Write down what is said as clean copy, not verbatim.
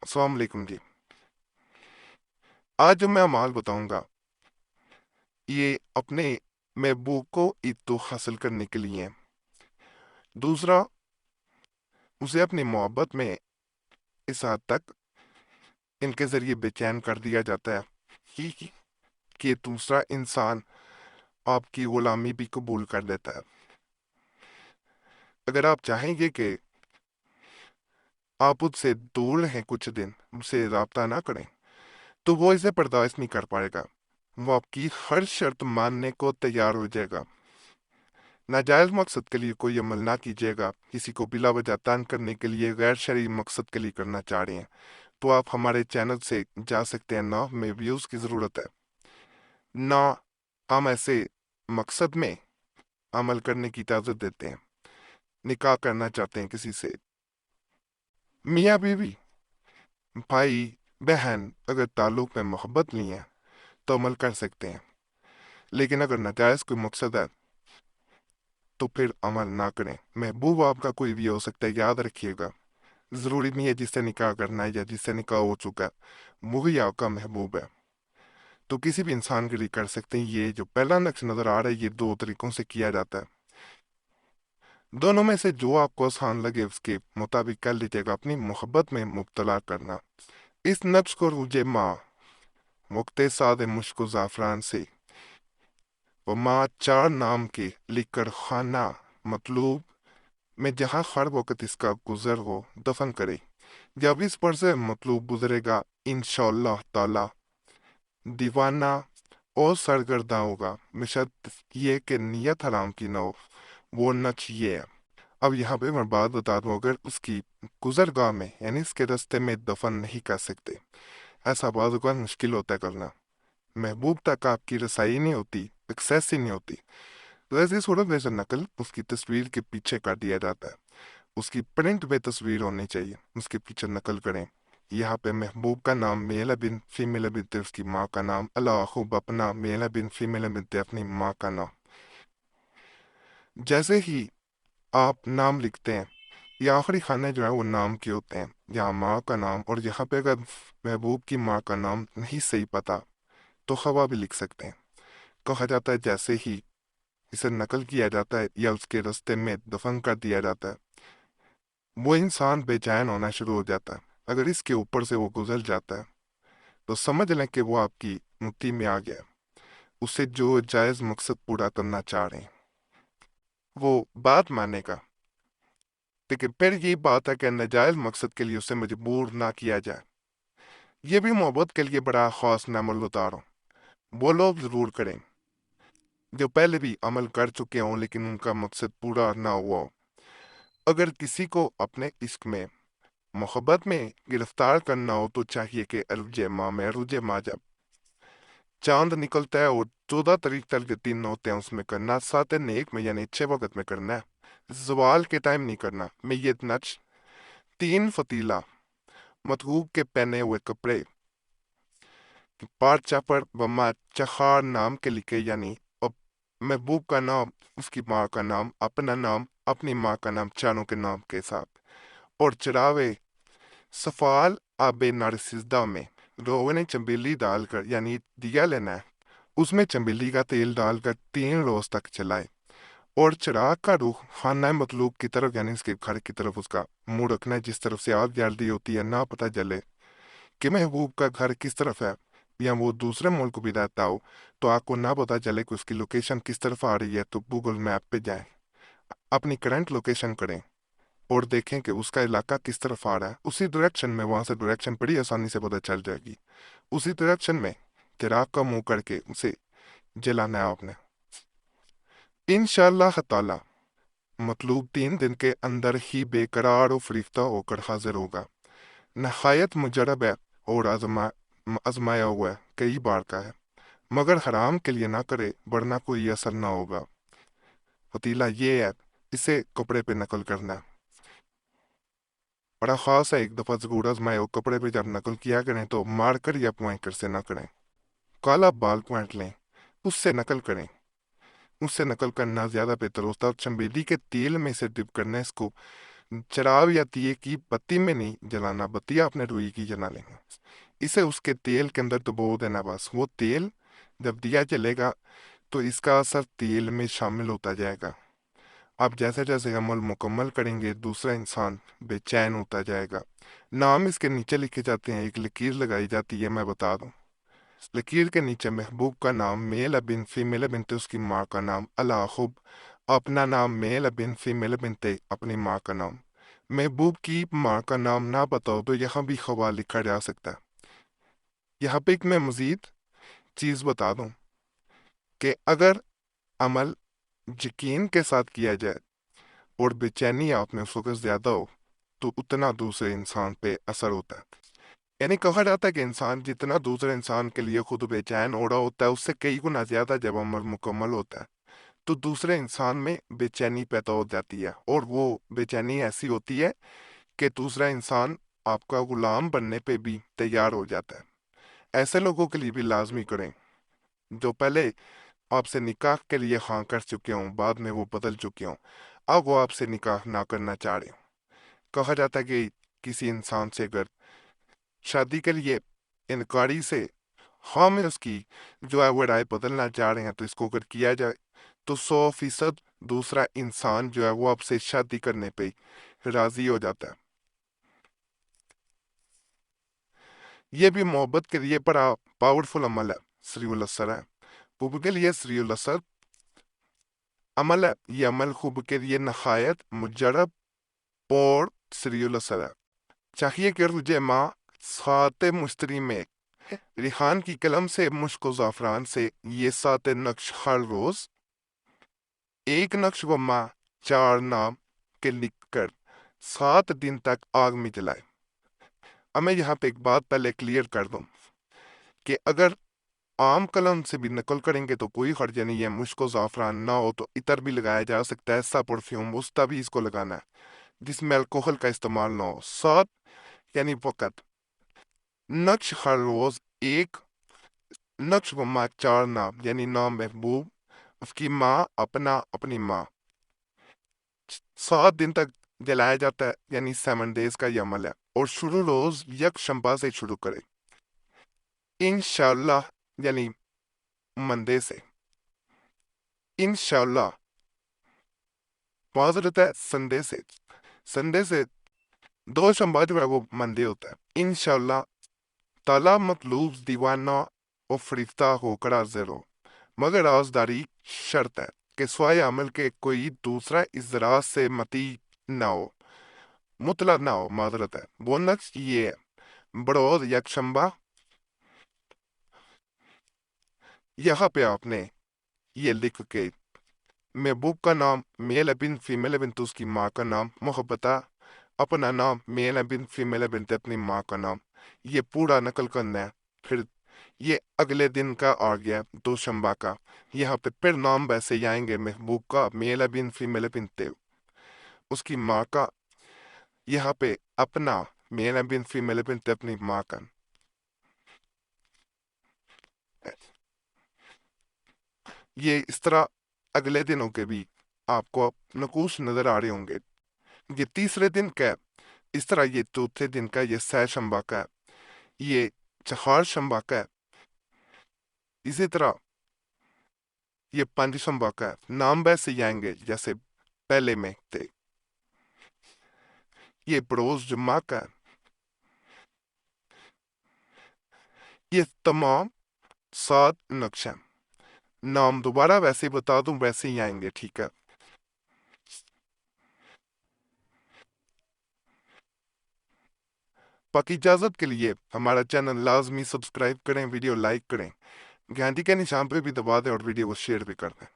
अस्सलाम वालेकुम जी। आज जो मैं अमाल बताऊंगा ये अपने महबूब को इत्तो हासिल करने के लिए है। दूसरा, उसे अपनी मोहब्बत में इस हद तक इनके जरिए बेचैन कर दिया जाता है कि दूसरा इंसान आपकी गुलामी भी कबूल कर लेता है। अगर आप चाहेंगे कि आप उससे दूर रहें कुछ दिन, उससे राब्ता ना करें, तो वो इसे बर्दाश्त नहीं कर पाएगा। वो आपकी हर शर्त मानने को तैयार हो जाएगा। नाजायज मकसद के लिए कोई अमल ना कीजिएगा। किसी को बिला वजह तंग करने के लिए, गैर शरई मकसद के लिए करना चाह रहे हैं तो आप हमारे चैनल से जा सकते हैं। ना हमें व्यूज की जरूरत है, ना हम ऐसे मकसद में अमल करने की इजाजत देते हैं। निकाह करना चाहते हैं किसी से, मियाँ बीवी, भाई बहन, अगर ताल्लुक में मोहब्बत नहीं है तो अमल कर सकते हैं। लेकिन अगर नाजायज कोई मकसद है तो फिर अमल ना करें। महबूब आपका कोई भी हो सकता है, याद रखिएगा। जरूरी नहीं है जिससे निकाह करना है या जिससे निकाह हो चुका है वही आपका महबूब है। तो किसी भी इंसान के लिए कर सकते हैं। ये जो पहला नक्श नजर आ रहा है, ये दो तरीकों से किया जाता है। दोनों में से जो आपको आसान लगे उसके मुताबिक कर लीजिएगा। अपनी मोहब्बत में मुब्तला करना। इस नक्श को रुझे माँ मुक्ते साद मुश्क ज़ाफ़रान से व माँ चार नाम के लिखकर खाना मतलूब में जहाँ हर वक्त इसका गुजर हो दफन करे। जब इस पर से मतलूब गुजरेगा इंशाअल्लाह ताला दीवाना और सरगर्दा होगा, मिशत ये कि नियत हराम की ना हो। वो नच ये है। अब यहाँ पे मैं बात बता दूं, अगर उसकी गुजरगाह में यानी इसके रास्ते में दफन नहीं कर सकते, ऐसा बात का मुश्किल होता है करना, महबूब तक आपकी रसाई नहीं होती, एक्सेस ही नहीं होती, तो ऐसी सूरत में से नकल उसकी तस्वीर के पीछे कर दिया जाता है। उसकी प्रिंट में तस्वीर होनी चाहिए, उसके पीछे नकल करें। यहाँ पे महबूब का नाम मेल बिन फीमेल बिनते उसकी माँ का नाम, अल्लाह खूब अपना मेल बिन फीमेल बिनते अपनी माँ का नाम। जैसे ही आप नाम लिखते हैं, ये आखिरी खाने जो है वो नाम के होते हैं, यहाँ माँ का नाम। और यहाँ पे अगर महबूब की माँ का नाम नहीं सही पता तो खवा भी लिख सकते हैं। कहा जाता है जैसे ही इसे नकल किया जाता है या उसके रास्ते में दफन कर दिया जाता है, वो इंसान बेचैन होना शुरू हो जाता है। अगर इसके ऊपर से वो गुजर जाता है तो समझ लें कि वो आपकी मुट्ठी में आ गया। उससे जो जायज मकसद पूरा करना चाह रहे हैं वो बात मानेगा। लेकिन फिर ये बात है कि नाजायज मकसद के लिए उसे मजबूर ना किया जाए। ये भी मोहब्बत के लिए बड़ा खास नामुल उतारो। वो लोग जरूर करें जो पहले भी अमल कर चुके हों लेकिन उनका मकसद पूरा ना हुआ हो। अगर किसी को अपने इश्क में, मोहब्बत में गिरफ्तार करना हो तो चाहिए कि अरुजे माँ में अरुजे माँ जब चांद निकलता है और 14 तारीख तक के दिन होते हैं उसमें करना, सात नेक में यानी 6 वक्त में करना है। जवाल के टाइम नहीं करना। मैयत नच तीन फतीला मतलूब के पहने हुए कपड़े पार चापर वमा चखार नाम के लिखे, यानी अब महबूब का नाम, उसकी माँ का नाम, अपना नाम, अपनी माँ का नाम, चारों के नाम के साथ। और चढ़ावे सफाल आबे नारसिजदा में रोगन चंबेली डालकर, यानी दिया लेना है, उसमें चंबेली का तेल डालकर 3 रोज तक चलाए। और चिराग का रुख खाना मतलूब की तरफ यानी इसके घर की तरफ उसका मुंह रखना है, जिस तरफ से आग जल्दी होती है। ना पता चले कि महबूब का घर किस तरफ है या वो दूसरे मुल्क भी रहता हो, तो आपको ना पता चले कि उसकी लोकेशन किस तरफ आ रही है, तो गूगल मैप पे जाएं, अपनी करंट लोकेशन करें और देखें कि उसका इलाका किस तरफ आ रहा है। उसी डायरेक्शन में, वहां से डायरेक्शन बड़ी आसानी से पता चल जाएगी। उसी डायरेक्शन में चिराग का मुंह करके उसे जलाना है आपने। इंशाअल्लाह ताला मतलूब 3 दिन के अंदर ही बेकरार और फरीफ्ता होकर हाजिर होगा। नहायत मुजरब है और आजमाया हुआ है, कई बार का है, मगर हराम के लिए ना करे वरना कोई असर ना होगा। फतीला ये है, इसे कपड़े पे नकल करना है। बड़ा खास है, एक दफा जरूर आजमाए हो। कपड़े पे जब नकल किया करें तो मार कर या पॉइंटर से ना करें। काला बाल पॉइंट लें, उससे नकल करें। उससे नकल करना ज्यादा बेहतर होता है। और चंबेली के तेल में से डिप करना है इसको, चराग या दिए की बत्ती में नहीं जलाना, बत्ती आपने रुई की जला लेंगे, इसे उसके तेल के अंदर डुबो देना। बस वो तेल जब दिया जलेगा तो इसका असर तेल में शामिल होता जाएगा। आप जैसे जैसे अमल मुकम्मल करेंगे दूसरा इंसान बेचैन होता जाएगा। नाम इसके नीचे लिखे जाते हैं, एक लकीर लगाई जाती है, मैं बता दूं। लकीर के नीचे महबूब का नाम, मेल बिन फीमेल बिनते उसकी माँ का नाम, अला खुब अपना नाम, मेल बिन फीमेल बिनते अपनी माँ का नाम। महबूब की माँ का नाम ना बताओ तो यहाँ भी खवा लिखा जा सकता है। यहाँ पे एक मैं मजीद चीज़ बता दूं कि अगर अमल यकीन के साथ किया जाए और बेचैनी आप में उस वक्त ज़्यादा हो तो उतना दूसरे इंसान पे असर होता है। यानी कहा जाता है कि इंसान जितना दूसरे इंसान के लिए खुद बेचैन हो रहा होता है उससे कई गुना ज़्यादा जब अमल मुकम्मल होता है तो दूसरे इंसान में बेचैनी पैदा हो जाती है, और वो बेचैनी ऐसी होती है कि दूसरा इंसान आपका गुलाम बनने पे भी तैयार हो जाता है। ऐसे लोगों के लिए भी लाजमी करें जो पहले आपसे निकाह के लिए हाँ कर चुके हों, बाद में वो बदल चुके हों, अब वो आपसे निकाह ना करना चाह रहे हों। कहा जाता है कि किसी इंसान से अगर शादी के लिए इनकारी से हाँ में उसकी जो है वो राय बदलना चाह रहे हैं तो इसको अगर किया जाए तो 100% दूसरा इंसान जो है वो आपसे शादी करने पे राजी हो जाता है। ये भी मोहब्बत के लिए बड़ा पावरफुल अमल है, सरीउल असर है। खूब के लिए सरीउल असर अमल है, ये अमल खूब के लिए नहायत मुजरब और सरीउल असर है। चाहिए कि रुझे माँ सात मुश्तरी में रिहान की कलम से मुश्क ज़ाफ़रान से ये सात नक्श हर रोज एक नक्श व माँ चार नाम के लिखकर 7 दिन तक आग में जलाए। अब मैं यहाँ पे एक बात पहले क्लियर कर दूं कि अगर आम कलम से भी नकल करेंगे तो कोई हर्ज नहीं है, मुश्क ज़ाफ़रान ना हो तो इतर भी लगाया जा सकता है, ऐसा परफ्यूम उस्ता भी इसको लगाना है जिसमें अल्कोहल का इस्तेमाल ना हो। 7 यानी वक़्त, नक्श हर रोज एक, नक्श व माँ चार नाम यानी नाम महबूब, उसकी माँ अपना अपनी माँ, 7 दिन तक जलाया जाता है यानी 7 डेज का ये अमल है। और शुरू रोज यकशंबा से शुरू करें, इंशाल्लाह यानी मंडे से, इंशाल्लाह माजरत है संडे से 2 शंबा जो है वो मंडे होता है। इंशाल्लाह ताला मतलूब दीवाना और फरिश्ता होकर हाजिर हो, मगर आजदारी शर्त है कि स्वाय अमल के कोई दूसरा इजरा से मती ना हो, मुतला ना हो, माजरत है। वो नक्श ये है, बरोज यकशंबा, यहाँ पे आपने ये लिख के महबूब का नाम मेल बिन फीमेल बिन तो उसकी माँ का नाम, मोहब्बता अपना नाम मेल बिन फीमेल बिन तो अपनी माँ का नाम, ये पूरा नकल करना है। फिर ये अगले दिन का आ गया 2 शंबा का, यहाँ पे फिर नाम वैसे ही आएंगे, महबूब का मेल बिन फीमेल बिन ते उसकी माँ का, यहाँ पे अपना मेल बिन फीमेल बिन ते अपनी माँ का। ये इस तरह अगले दिनों के भी आपको नकूश नजर आ रहे होंगे। ये तीसरे दिन का है, इस तरह ये चौथे दिन का, ये सह शंबा का है, ये चहार शंबा का है, इसी तरह ये 5 शंबा का है। नाम वैसे ही आएंगे जैसे पहले में थे। ये बरोज जुम्मा का है। ये तमाम 7 नक्शा, नाम दोबारा वैसे ही बता दूं वैसे ही आएंगे, ठीक है। बाकी इजाजत के लिए हमारा चैनल लाजमी सब्सक्राइब करें, वीडियो लाइक करें, घंटी के निशान पे भी दबा दें और वीडियो को शेयर भी कर दें।